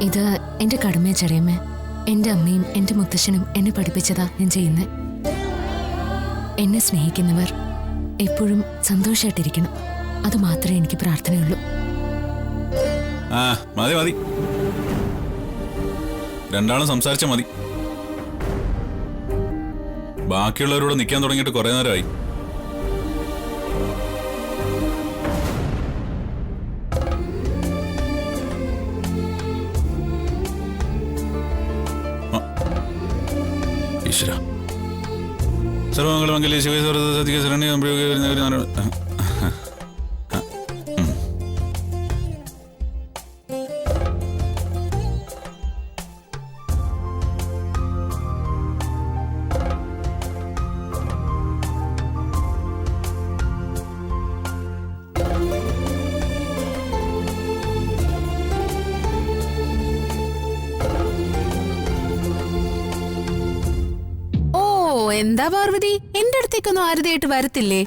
ഇത് എന്റെ കടമ ചെറിയമ്മേ. എന്റെ അമ്മയും എന്റെ മുത്തശ്ശനും എന്നെ പഠിപ്പിച്ചതാ ഞാൻ ചെയ്യുന്നത്. എന്നെ സ്നേഹിക്കുന്നവർ എപ്പോഴും സന്തോഷമായിട്ടിരിക്കണം. അത് മാത്രമേ എനിക്ക് പ്രാർത്ഥനയുള്ളൂ. മതി മതി, രണ്ടാളും സംസാരിച്ച മതി. ബാക്കിയുള്ളവരോട് നിൽക്കാൻ തുടങ്ങിയിട്ട് കുറെ നേരമായി. ഈശ്വര സർവമംഗളമംഗല്യേ ശിവേ സർവ്വസാധികേ ശരണ്യേ അംബികേ നാരായണ. എന്താ പാർവതി, എന്റെ അടുത്തേക്കൊന്നും ആരുതയായിട്ട് വരത്തില്ലേ?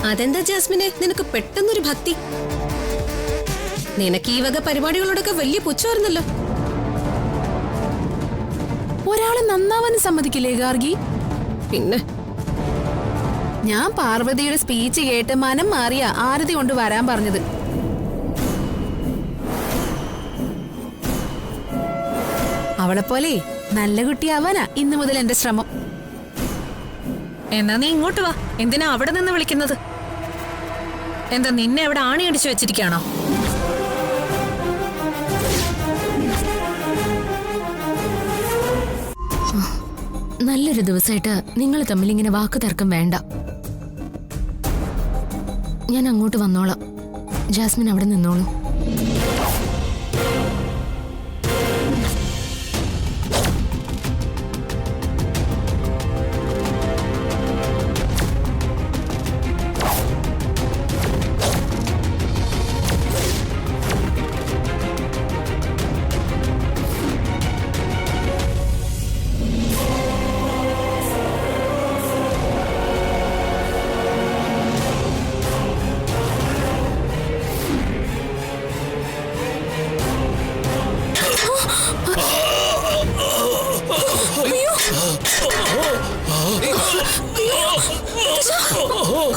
അതെന്താ ജാസ്മിനെ നിനക്ക് പെട്ടെന്നൊരു ഭക്തി? നിനക്ക് ഈ വക പരിപാടികളോടൊക്കെ വലിയ പുച്ഛമായിരുന്നല്ലോ. ഒരാളെ നന്നാവാനും സമ്മതിക്കില്ലേ ഗാർഗി? പിന്നെ ഞാൻ പാർവതിയുടെ സ്പീച്ച് കേട്ട് മനം മാറിയ ആരതി കൊണ്ട് വരാൻ പറഞ്ഞത്. അവളെപ്പോലെ നല്ല കുട്ടിയാവാനാ ഇന്നു മുതൽ എന്റെ ശ്രമം. എന്നാ നീ ഇങ്ങോട്ട് വാ. എന്തിനാ അവിടെ നിന്ന് വിളിക്കുന്നത്? എന്താ നിന്നെ അവിടെ ആണി അടിച്ചു വെച്ചിരിക്കാണോ? നല്ലൊരു ദിവസമായിട്ട് നിങ്ങൾ തമ്മിൽ ഇങ്ങനെ വാക്ക് തർക്കം വേണ്ട. ഞാൻ അങ്ങോട്ട് വന്നോളാം. ജാസ്മിൻ അവിടെ നിന്നോളൂ.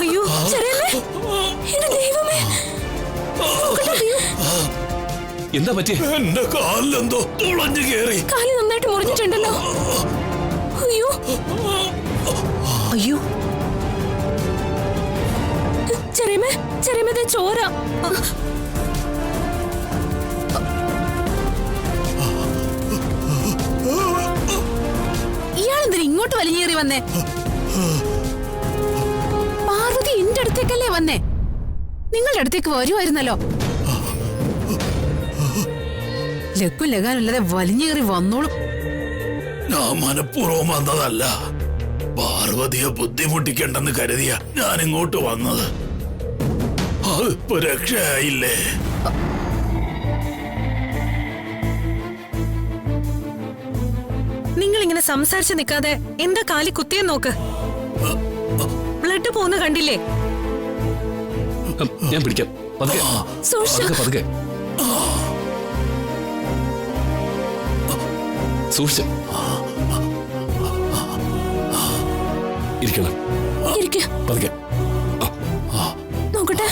അയ്യോ എന്താ പറ്റി? എന്റെ കാലിലെന്തോ തുളഞ്ഞു കേറി. കാല് നന്നായിട്ട് മുറിഞ്ഞിട്ടുണ്ടല്ലോ. അയ്യോ അയ്യോ ചെറിയമേ ചോര. ഇയാളെന്തിനാ ഇങ്ങോട്ട് വലിഞ്ഞേറി വന്നേ? പാർവതി എന്റെ അടുത്തേക്കല്ലേ വന്നേ? നിങ്ങളുടെ അടുത്തേക്ക് വരുമായിരുന്നല്ലോ. ലക്കും ലഗാനില്ലാതെ വലിഞ്ഞേറി വന്നോളും. ഞാൻ മനഃപൂർവ്വം വന്നതല്ല. പാർവതിയെ ബുദ്ധിമുട്ടിക്കണ്ടെന്ന് കരുതിയ ഞാൻ ഇങ്ങോട്ട് വന്നത്. അതിപ്പോ രക്ഷയായില്ലേ? നിങ്ങൾ ഇങ്ങനെ സംസാരിച്ച് നിൽക്കാതെ എന്താ കാലി കുത്തിയെന്ന് നോക്ക്. ബ്ലഡ് പോകുന്ന കണ്ടില്ലേ? ഞാൻ പിടിക്കാം. പതുക്കെ പതുക്കെ സൂക്ഷിച്ച് ഇരിക്കണം. പതുക്കെ നോക്കട്ടെ.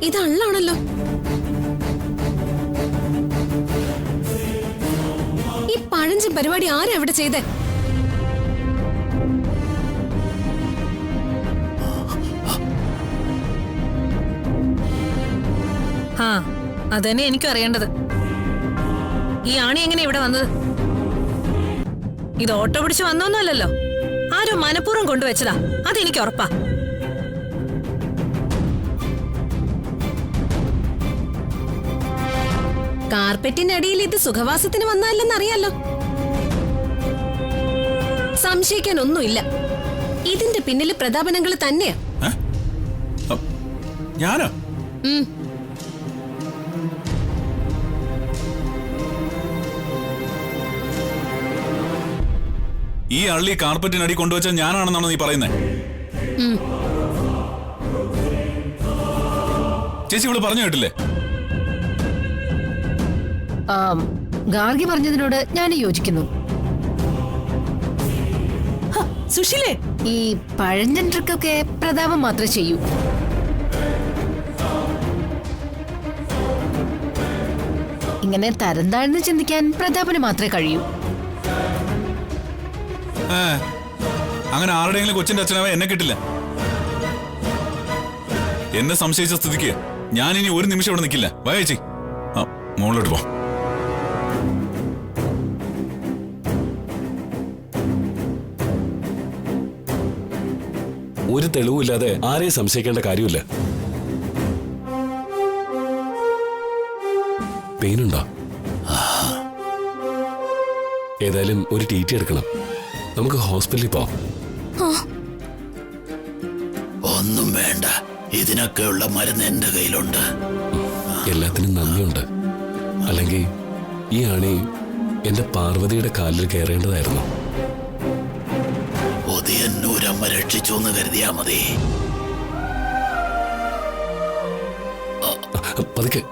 ഇതള്ളാണല്ലോ. ഈ പഴഞ്ചൻ പരിപാടി ആരാ ഇവിടെ ചെയ്തേ? അതന്നെ എനിക്കും അറിയേണ്ടത്. ഈ ആണി എങ്ങനെ ഇവിടെ വന്നത്? ഇത് ഓട്ടോ പിടിച്ച് വന്നൊന്നുമല്ലല്ലോ. ആരോ മനഃപൂർവ്വം കൊണ്ടുവച്ചതാ, അതെനിക്ക് ഉറപ്പാ. കാർപ്പറ്റിനടിയിൽ ഇത് സുഖവാസത്തിന് വന്നല്ലെന്നറിയാലോ. സംശയിക്കാൻ ഒന്നുമില്ല, ഇതിന്റെ പിന്നിൽ പ്രതാപനങ്ങൾ തന്നെയാ. ഞാനോ? ഈ അള്ളി കാർപ്പറ്റിനടി കൊണ്ടുവച്ച ഞാനാണെന്നാണോ നീ പറയുന്നത്? ചേച്ചി ഇവള് പറഞ്ഞു കേട്ടില്ലേ? ഗാർഗി പറഞ്ഞതിനോട് ഞാൻ യോജിക്കുന്നു. സുശീലേ, ഈ പഴഞ്ചൻ ട്രിക്കൊക്കെ പ്രതാപം മാത്രമേ ചെയ്യൂ. ഇങ്ങനെ തരം താഴ്ന്ന് ചിന്തിക്കാൻ പ്രതാപന് മാത്രമേ കഴിയൂ. അങ്ങനെ ആരുടെയെങ്കിലും കൊച്ചിന്റെ അച്ഛനാവ എന്നെ കിട്ടില്ല. എന്നെ സംശയിച്ച സ്ഥിതിക്ക് ഞാൻ ഇനി ഒരു നിമിഷം ഇവിടെ നിൽക്കില്ല. വാ ചേച്ചി, മുകളിലോട്ട് പോ. ഒരു തെളിവുമില്ലാതെ ആരെയും സംശയിക്കേണ്ട കാര്യമില്ല. പെയിനുണ്ടോ? ഏതായാലും ഒരു TT എടുക്കണം. നമുക്ക് ഹോസ്പിറ്റലിൽ പോവാം. ഒന്നും വേണ്ട, ഇതിനൊക്കെയുള്ള മരുന്ന് എന്റെ കയ്യിലുണ്ട്. എല്ലാത്തിനും നന്ദിയുണ്ട്. അല്ലെങ്കിൽ ഈ ആണി എന്റെ പാർവതിയുടെ കാലിൽ കയറേണ്ടതായിരുന്നു. ഒതിയന്നൂരമ്മ രക്ഷിച്ചു എന്ന് കരുതിയാ മതി. പതുക്കെ.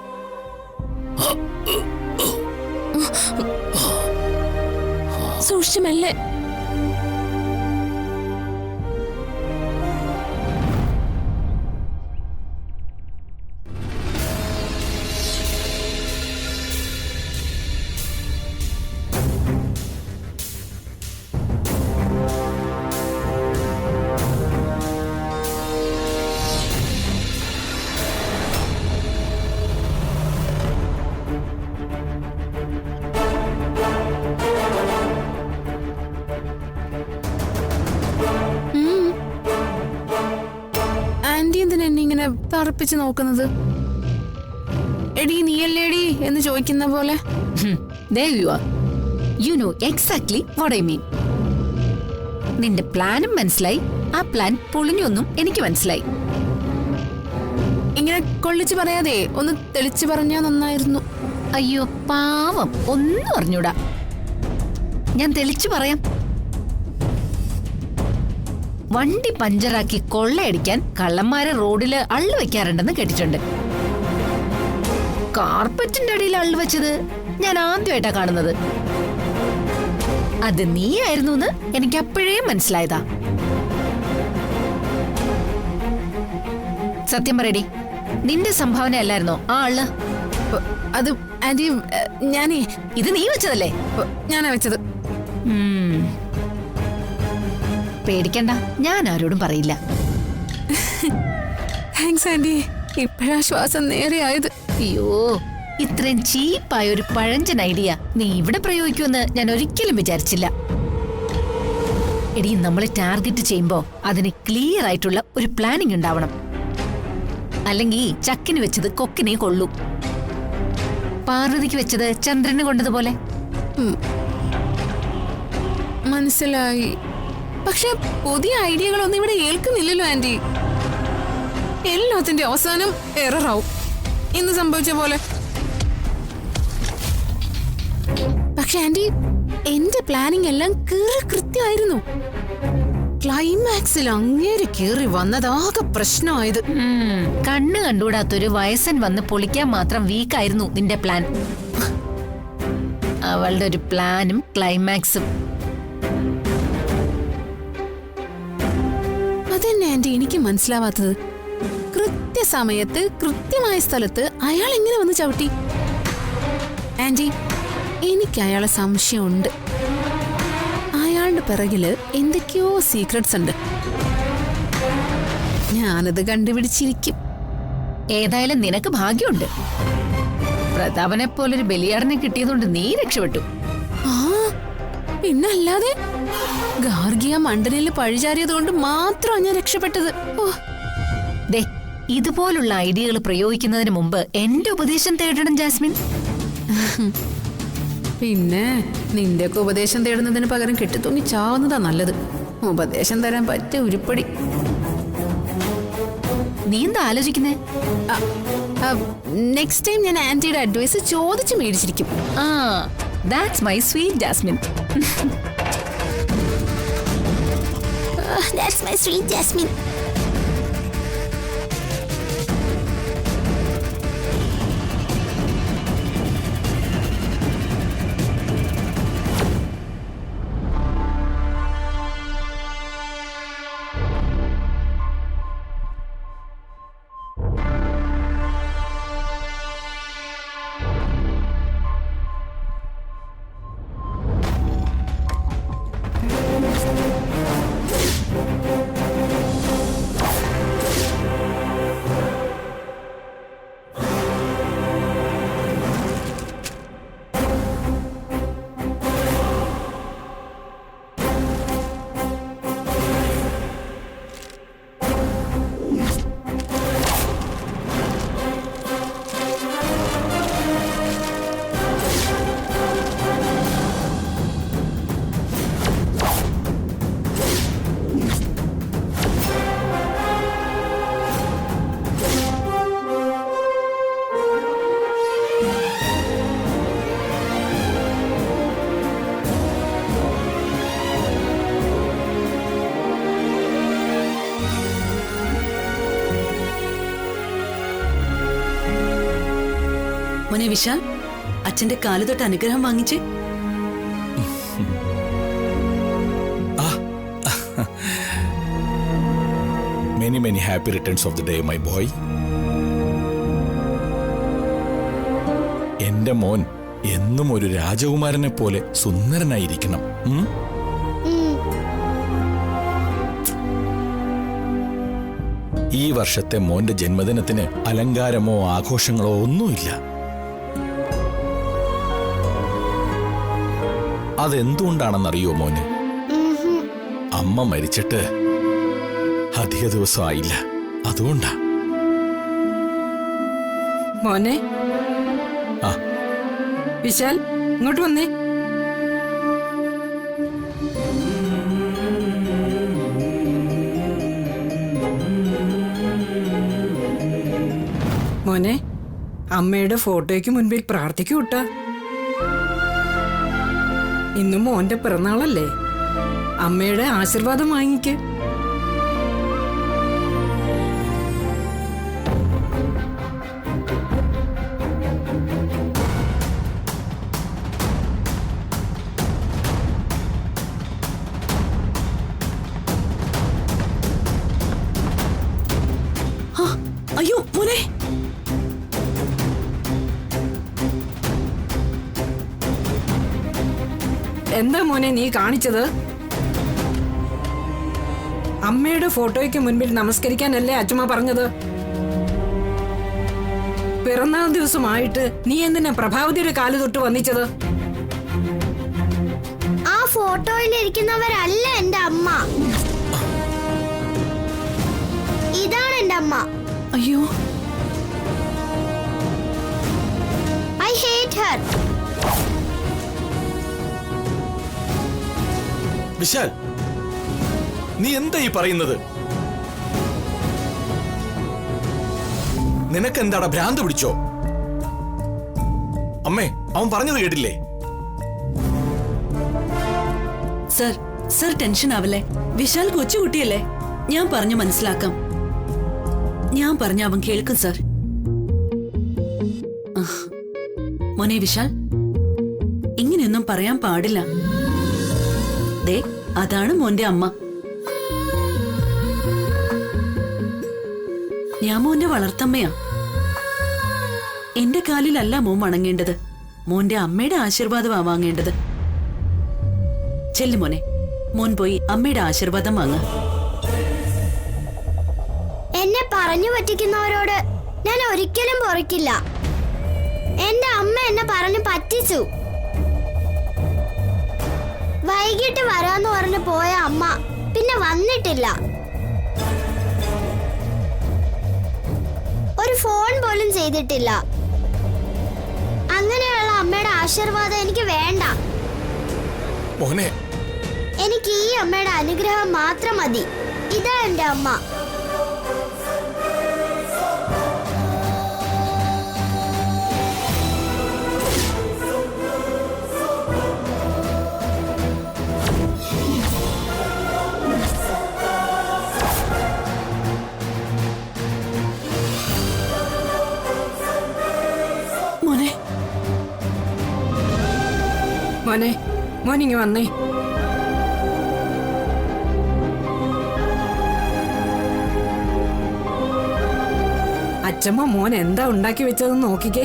സൂക്ഷിച്ചുമല്ലേ. ഇങ്ങനെ തറപ്പിച്ച് നോക്കുന്നത്? എടി നീയല്ലേടി എന്ന് ചോദിക്കുന്ന പോലെ. There you are. You know exactly what I mean. നിന്റെ പ്ലാനും മനസ്സിലായി, ആ പ്ലാൻ പൊളിഞ്ഞൊന്നും എനിക്ക് മനസ്സിലായി. ഇങ്ങനെ കൊള്ളിച്ച് പറയാതെ ഒന്ന് തെളിച്ചു പറഞ്ഞാ നന്നായിരുന്നു. അയ്യോ പാവം, ഒന്നും അറിഞ്ഞൂടാ. ഞാൻ തെളിച്ചു പറയാം. വണ്ടി പഞ്ചറാക്കി കൊള്ളയടിക്കാൻ കള്ളന്മാരെ റോഡില് അള്ളു വെക്കാറുണ്ടെന്ന് കേട്ടിട്ടുണ്ട്. കാർപ്പറ്റിന്റെ അടിയിൽ അള്ളു വെച്ചത് ഞാൻ ആദ്യമായിട്ടാ കാണുന്നത്. അത് നീ ആയിരുന്നു എന്ന് എനിക്ക് അപ്പോഴേ മനസ്സിലായതാ. സത്യം പറയടി, നിന്റെ സംഭാവന അല്ലായിരുന്നോ ആ ആള്? അത് ആന്റി, ഞാനേ ഇത് നീ വെച്ചതല്ലേ? ഞാനാ വെച്ചത്. പേടിക്കണ്ട, ഞാൻ ആരോടും പറയില്ല. താങ്ക്സ് ആന്റി, ഇപ്പോഴാ ശ്വാസം നേരെയായത്. അയ്യോ, ഇത്രയും ചീപ്പായ ഒരു പഴഞ്ചൻ ഐഡിയ നീ ഇവിടെ പ്രയോഗിക്കുമെന്ന് ഞാൻ ഒരിക്കലും വിചാരിച്ചില്ല. എടി, നമ്മളെ ടാർഗറ്റ് ചെയ്യുമ്പോ അതിന് ക്ലിയർ ആയിട്ടുള്ള ഒരു പ്ലാനിങ് ഉണ്ടാവണം. അല്ലെങ്കിൽ ചക്കിന് വെച്ചത് കൊക്കിനെ കൊള്ളൂ. പാർവതിക്ക് വെച്ചത് ചന്ദ്രന് കൊണ്ടതുപോലെ. മനസ്സിലായി. പക്ഷെ പുതിയ ഐഡിയകളൊന്നും ഇവിടെ ഏൽക്കുന്നില്ലല്ലോ ആന്റി. എല്ലാത്തിന്റെ അവസാനം എററാവും, ഇന്ന് സംഭവിച്ച പോലെ. പക്ഷെ ആന്റി, എന്റെ പ്ലാനിങ് എല്ലാം കൃത്യമായിരുന്നു. ക്ലൈമാക്സിൽ അങ്ങേര് കീറി വന്നതാകെ പ്രശ്നമായത്. കണ്ണ് കണ്ടുകൂടാത്തൊരു വയസ്സൻ വന്ന് പൊളിക്കാൻ മാത്രം വീക്കായിരുന്നു നിന്റെ പ്ലാൻ. അവളുടെ ഒരു പ്ലാനും ക്ലൈമാക്സും. അതന്നെ ആന്റി എനിക്ക് മനസ്സിലാവാത്തത്. കൃത്യസമയത്ത് കൃത്യമായ സ്ഥലത്ത് അയാൾ എങ്ങനെ വന്ന് ചവിട്ടി? ആന്റി, എനിക്ക് അയാളെ സംശയമുണ്ട്. അയാളുടെ പിറകില് എന്തൊക്കെയോ സീക്രട്സ് ഉണ്ട്. ഞാനത് കണ്ടുപിടിച്ചിരിക്കും. ഏതായാലും നിനക്ക് ഭാഗ്യമുണ്ട്. പ്രതാപനെ പോലൊരു ബലിയാടനെ കിട്ടിയതുകൊണ്ട് നീ രക്ഷപ്പെട്ടു. ആ, പിന്നല്ലാതെ ഗാർഗിയ മണ്ടനിൽ പഴിചാരിയത് കൊണ്ട് മാത്രമാണ് ഞാൻ രക്ഷപ്പെട്ടത്. ഓ, ദേ ഇതുപോലുള്ള ഐഡിയകൾ പ്രയോഗിക്കുന്നതിന് മുമ്പ് എന്റെ ഉപദേശം തേടണം ജാസ്മിൻ. പിന്നെ നിന്റെയൊക്കെ ഉപദേശം തേടുന്നതിന് പകരം കെട്ടിത്തൂങ്ങി ചാവുന്നതാ നല്ലത്. ഉപദേശം തരാൻ പറ്റിയ ഉരുപ്പടി. നീ എന്താ ആലോചിക്കുന്നേ? നെക്സ്റ്റ് ടൈം ഞാൻ ആന്റിയുടെ അഡ്വൈസ് ചോദിച്ചു മേടിച്ചിരിക്കും. ആ, that's my sweet Jasmine. That's my sweet Jasmine. മോനെ വിശാൽ, അച്ഛന്റെ കാല് തൊട്ട് അനുഗ്രഹം വാങ്ങിച്ച്. Many, many happy returns of the day, my boy. എന്റെ മോൻ എന്നും ഒരു രാജകുമാരനെ പോലെ സുന്ദരനായിരിക്കണം. ഈ വർഷത്തെ മോന്റെ ജന്മദിനത്തിന് അലങ്കാരമോ ആഘോഷങ്ങളോ ഒന്നുമില്ല. അതെന്തുകൊണ്ടാണെന്നറിയോ മോന്? അമ്മ മരിച്ചിട്ട് അധിക ദിവസം ആയില്ല, അതുകൊണ്ടാ. മോനെ ആ വിശാൽ, ഇങ്ങോട്ട് വന്നേ. മോനെ, അമ്മയുടെ ഫോട്ടോയ്ക്ക് മുൻപിൽ പ്രാർത്ഥിക്കൂട്ടാ. ഇന്നും മോന്റെ പിറന്നാളല്ലേ, അമ്മയുടെ ആശീർവാദം വാങ്ങിക്ക്. അയ്യോ മോനെ, എന്താ മോനെ നീ കാണിച്ചത്? അമ്മയുടെ ഫോട്ടോയ്ക്ക് മുൻപിൽ നമസ്കരിക്കാനല്ലേ അച്ഛമ്മ പറഞ്ഞത്? പിറന്നാൾ ദിവസമായിട്ട് നീ എന്തിനാ പ്രഭാവതിയുടെ കാല് തൊട്ട് വന്നിച്ചത്? ആ ഫോട്ടോയിലിരിക്കുന്നവരല്ല എന്റെ അമ്മ. ഇതാണ് എന്റെ അമ്മ. അയ്യോ, I hate her. വിശാൽ, നീ എന്താ ഈ പറയുന്നത്? നിനക്കെന്താടാ ഭ്രാന്ത് പിടിച്ചോ? അമ്മേ, അവൻ പറഞ്ഞത് കേട്ടില്ലേ? സർ ടെൻഷൻ ആവല്ലേ. വിശാൽ കൊച്ചുകുട്ടിയല്ലേ, ഞാൻ പറഞ്ഞു മനസ്സിലാക്കാം. ഞാൻ പറഞ്ഞ അവൻ കേൾക്കും സർ. മോനെ വിശാൽ, ഇങ്ങനെയൊന്നും പറയാൻ പാടില്ല. ദേ, അതാണ് മോന്റെ അമ്മ. ഞാൻ മോന്റെ വളർത്തമ്മയാ. എന്റെ കാലിലല്ല മോൻ വണങ്ങേണ്ടത്, മോന്റെ അമ്മയുടെ ആശീർവാദമാ വാങ്ങേണ്ടത്. ചെല്ലു മോനെ, മോൻ പോയി അമ്മയുടെ ആശീർവാദം വാങ്ങ. എന്നെ പറഞ്ഞു പറ്റിക്കുന്നവരോട് ഞാൻ ഒരിക്കലും പൊറുക്കില്ല. എന്റെ അമ്മ എന്നെ പറഞ്ഞു പറ്റിച്ചു. വൈകിട്ട് വരാന്ന് പറഞ്ഞു പോയ അമ്മ പിന്നെ വന്നിട്ടില്ല. ഒരു ഫോൺ പോലും ചെയ്തിട്ടില്ല. അങ്ങനെയുള്ള അമ്മയുടെ ആശീർവാദം എനിക്ക് വേണ്ട. മോനെ, എനിക്ക് ഈ അമ്മയുടെ അനുഗ്രഹം മാത്രം മതി. ഇതാ എന്റെ അമ്മ. മോനെ മോനെ, മോനിങ്ങി വന്നേ. അച്ഛമ്മ മോൻ എന്താ ഉണ്ടാക്കി വെച്ചതെന്ന് നോക്കിക്കേ.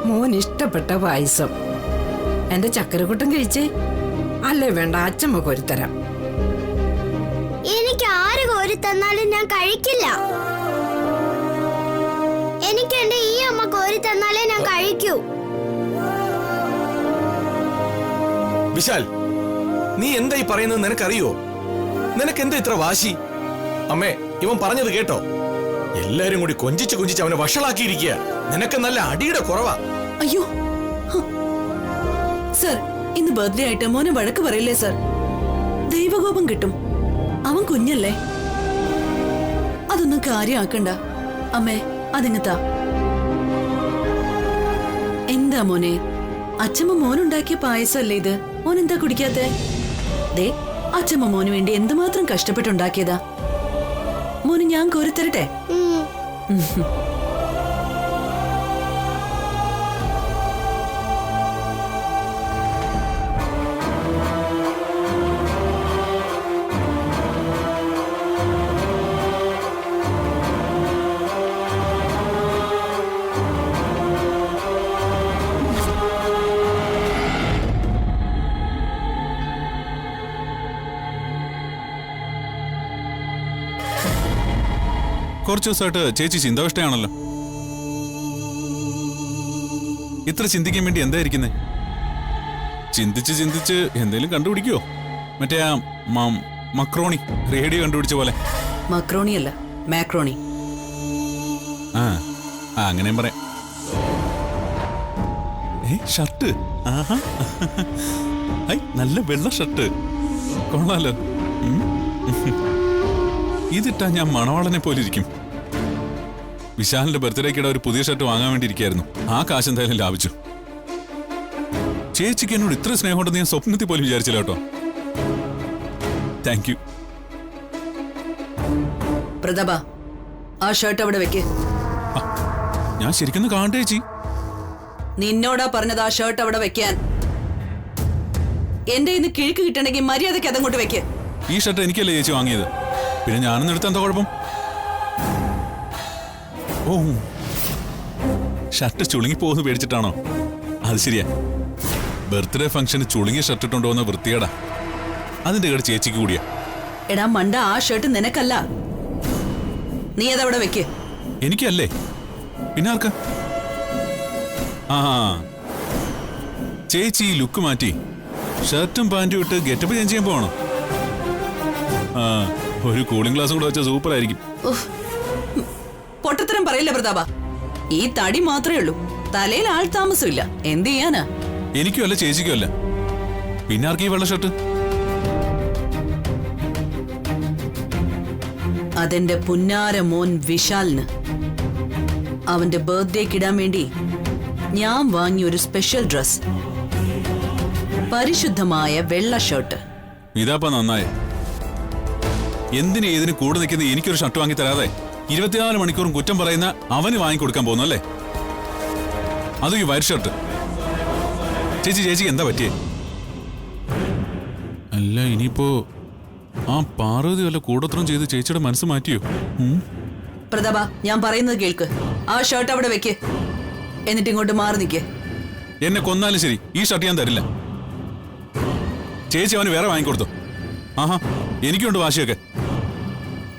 മോൻ ഇഷ്ടപ്പെട്ട പായസം. എന്റെ ചക്കരക്കുട്ടൻ കഴിച്ചേ. അല്ലേ വേണ്ട, അച്ഛമ്മ കോരിത്തരാം. എനിക്ക് ആര് കോരി തന്നാലും ഞാൻ കഴിക്കില്ല. എനിക്ക് എന്റെ ഈ അമ്മ കോരി തന്നാലേ ഞാൻ കഴിക്കൂ. വിശാൽ, നീ എന്താ ഈ പറയുന്നത് നിനക്കറിയോ? നിനക്ക് എന്താ ഇത്ര വാശി? അമ്മേ, ഇവൻ പറഞ്ഞത് കേട്ടോ? എല്ലാരും കൂടി കൊഞ്ചിച്ച് അവനെ വഷളാക്കിയിരിക്കുക. നിനക്ക് നല്ല അടിയുടെ കുറവാ. അയ്യോ സർ, ഇന്ന് ബർത്ത്ഡേ ആയിട്ട് മോനെ വഴക്ക് പറയില്ലേ സർ? ദൈവകോപം കിട്ടും. അവൻ കുഞ്ഞല്ലേ, അതൊന്നും കാര്യമാക്കണ്ട. അമ്മേ, അതിങ്ങത്താ. എന്താ മോനെ, അച്ഛമ്മ മോനുണ്ടാക്കിയ പായസമല്ലേ ഇത്? മോൻ എന്താ കുടിക്കാത്തെ? ദേ, അച്ഛമ്മ മോന് വേണ്ടി എന്തുമാത്രം കഷ്ടപ്പെട്ടുണ്ടാക്കിയതാ. മോന് ഞാൻ കോരിത്തരട്ടെ? കുറച്ചു ദിവസമായിട്ട് ചേച്ചി ചിന്താവിഷ്ടയാണല്ലോ. ഇത്ര ചിന്തിക്കാൻ വേണ്ടി എന്താ ഇരിക്കുന്നേ? ചിന്തിച്ച് എന്തേലും കണ്ടുപിടിക്കുവോ? മറ്റേ ആ മക്രോണി റേഡിയോ കണ്ടുപിടിച്ച പോലെ. മക്രോണി അല്ല, മാക്രോണി. ആ അങ്ങനെയും പറയാം. ഷർട്ട്, ആഹാ, നല്ല വെള്ള ഷർട്ട് കൊള്ളാലോ. ഇതിട്ടാ ഞാൻ മണവാളനെ പോലെ ഇരിക്കും. വിശാലിന്റെ ബർത്ത്ഡേക്കിടെ ഒരു പുതിയ ഷർട്ട് വാങ്ങാൻ വേണ്ടി ഇരിക്കായിരുന്നു. ആ കാശ് എന്തായാലും ലാഭിച്ചു. ചേച്ചിക്ക് എന്നോട് ഇത്ര സ്നേഹമുണ്ടെന്ന് ഞാൻ സ്വപ്നത്തിൽ പോലും വിചാരിച്ചില്ല കേട്ടോ. Thank you. പ്രതാപ, ആ ഷർട്ട് അവിടെ വെക്ക്. ഞാൻ ശരിക്കും കാണട്ടെ ചേച്ചി. നിന്നോടാ പറഞ്ഞത് ആ ഷർട്ട് അവിടെ വെക്കാൻ. എന്റെ ഇന്ന് കിഴക്ക് കിട്ടണമെങ്കിൽ മര്യാദയ്ക്ക് അതങ്ങോട്ട് വെക്ക്. ഈ ഷർട്ട് എനിക്കല്ലേ ചേച്ചി വാങ്ങിയത്, പിന്നെ ഞാനൊന്നും എടുത്ത എന്താ കുഴപ്പം? ഓ, ഷർട്ട് ചുളുങ്ങി പോകുന്നു പേടിച്ചിട്ടാണോ? അത് ശരിയാ, ബർത്ത്ഡേ ഫംഗ്ഷന് ചുളുങ്ങിയ ഷർട്ട് ഇട്ടുണ്ടോന്ന വൃത്തിയേടാ. അതിന്റെ കേട് ചേച്ചിക്ക് കൂടിയാ. എടാ മണ്ട, ആ ഷർട്ട് നിനക്കല്ല. നീ അതവിടെ വെക്ക്. എനിക്കല്ലേ, പിന്നെ ആർക്കാ? ആ, ചേച്ചി ഈ ലുക്ക് മാറ്റി ഷർട്ടും പാന്റും ഇട്ട് ഗെറ്റപ്പ് ചേഞ്ച് ചെയ്യാൻ പോവാണോ? ആ, ഒരു കൂളിംഗ് ഗ്ലാസും കൂടെ വെച്ചാൽ സൂപ്പർ ആയിരിക്കും. പൊട്ടത്തരം പറയില്ല പ്രതാപ. ഈ തടി മാത്രമേ ഉള്ളൂ, തലയിൽ ആൾ താമസമില്ല. എന്ത് ചെയ്യാനാ? എനിക്കും അല്ല ചേച്ചിക്കും അല്ല, പിന്നെ ആർക്കും ഈ വെള്ള ഷർട്ട്? അതെന്റെ പുന്നാര മോൻ വിശാലിന് അവന്റെ ബർത്ത്ഡേക്ക് ഇടാൻ വേണ്ടി ഞാൻ വാങ്ങിയ ഒരു സ്പെഷ്യൽ ഡ്രസ്, പരിശുദ്ധമായ വെള്ള ഷർട്ട്. ഇതാപ്പാ നന്നായി. എന്തിനും ഏതിനും കൂടെ നിൽക്കുന്ന എനിക്കൊരു ഷർട്ട് വാങ്ങി തരാതെ 24 മണിക്കൂറും കുറ്റം പറയുന്ന അവന് വാങ്ങിക്കൊടുക്കാൻ പോകുന്നു അല്ലേ? അതും ഈ വൈറ്റ് ഷർട്ട്. ചേച്ചിക്ക് എന്താ പറ്റിയേ? അല്ല, ഇനിയിപ്പോ ആ പാർവതി വല്ല കൂടത്രം ചെയ്ത് ചേച്ചിയുടെ മനസ്സ് മാറ്റിയോ? പ്രതാപ, ഞാൻ പറയുന്നത് കേൾക്ക്. ആ ഷർട്ട് അവിടെ വെക്ക്, എന്നിട്ട് ഇങ്ങോട്ട് മാറി നിൽക്ക്. എന്നെ കൊന്നാലും ശരി, ഈ ഷർട്ട് ഞാൻ തരില്ല. ചേച്ചി അവന് വേറെ വാങ്ങിക്കൊടുത്തു. ആഹാ, എനിക്കുണ്ട് വാശിയൊക്കെ.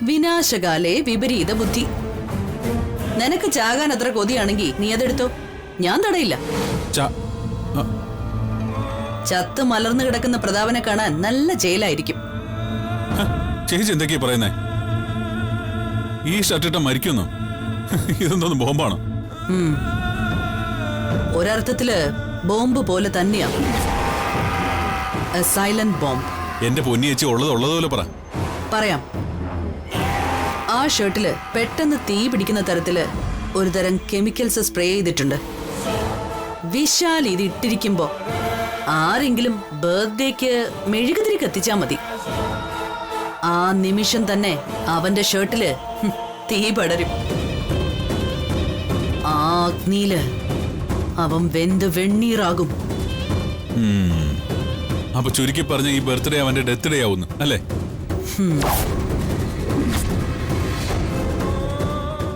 വിനാശകാലേ വിപരീത ബുദ്ധി. നിനക്ക് ചാകാൻ അത്ര കൊതിയാണെങ്കിൽ നീ അതെടുത്തോ, ഞാൻ തടയില്ല. ചത്ത് മലർന്നു കിടക്കുന്ന പ്രതാപനെ കാണാൻ നല്ല ജയിലായിരിക്കും. ചേച്ചി എന്തൊക്കെയാ പറയുന്നേ? ഈ ഷർട്ടിട്ട മരിക്കുന്നു? ഇതെന്തോന്ന് ബോംബാണോ? ഒരർത്ഥത്തില് ബോംബ് പോലെ തന്നെയാ. Silent bomb. എന്റെ പൊന്നി ചേച്ചി ഉള്ളതുപോലെ പറ. പറയാം. ആ ഷർട്ടില് പെട്ടെന്ന് തീ പിടിക്കുന്ന തരത്തില് ഒരുതരം കെമിക്കൽസ് സ്പ്രേ ചെയ്തിട്ടുണ്ട്. വിശാൽ ഇത് ഇട്ടിരിക്കുമ്പോ ആരെങ്കിലും ബർത്ത്ഡേക്ക് മെഴുകുതിരി കത്തിച്ചാ മതി. ആ നിമിഷം തന്നെ അവന്റെ ഷർട്ടില് തീ പടരും. ആ അഗ്നിയില് അവൻ വെന്ത് വെണ്ണീറാകും. അപ്പൊ ചുരുക്കി പറഞ്ഞ ഈ ബർത്ത്ഡേ അവന്റെ ഡെത്ത് ഡേ ആവുന്നു അല്ലേ?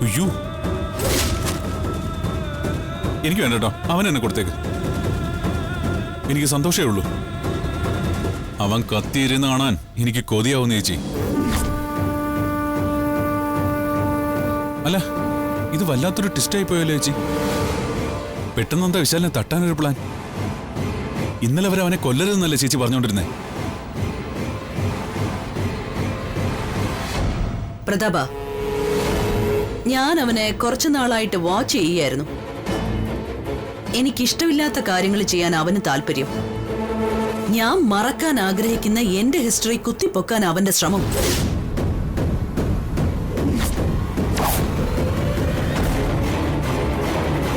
അയ്യോ, എനിക്ക് വേണ്ട കേട്ടോ, അവൻ എന്നെ കൊടുത്തേക്ക്. എനിക്ക് സന്തോഷമേ ഉള്ളൂ. അവൻ കത്തിയിരുന്ന് കാണാൻ എനിക്ക് കൊതിയാവുന്ന ചേച്ചി. അല്ല, ഇത് വല്ലാത്തൊരു ട്വിസ്റ്റായി പോയല്ലോ ചേച്ചി. പെട്ടെന്ന് എന്താ വിശാലിനെ തട്ടാനൊരു പ്ലാൻ? ഇന്നലെ വരെ അവനെ കൊല്ലരുതെന്നല്ലേ ചേച്ചി പറഞ്ഞോണ്ടിരുന്നേ? പ്രതാപ, ഞാൻ അവനെ കുറച്ചു നാളായിട്ട് വാച്ച് ചെയ്യായിരുന്നു. എനിക്കിഷ്ടമില്ലാത്ത കാര്യങ്ങൾ ചെയ്യാൻ അവന് താല്പര്യം. ഞാൻ മറക്കാൻ ആഗ്രഹിക്കുന്ന എന്റെ ഹിസ്റ്ററി കുത്തിപ്പൊക്കാൻ അവന്റെ ശ്രമം.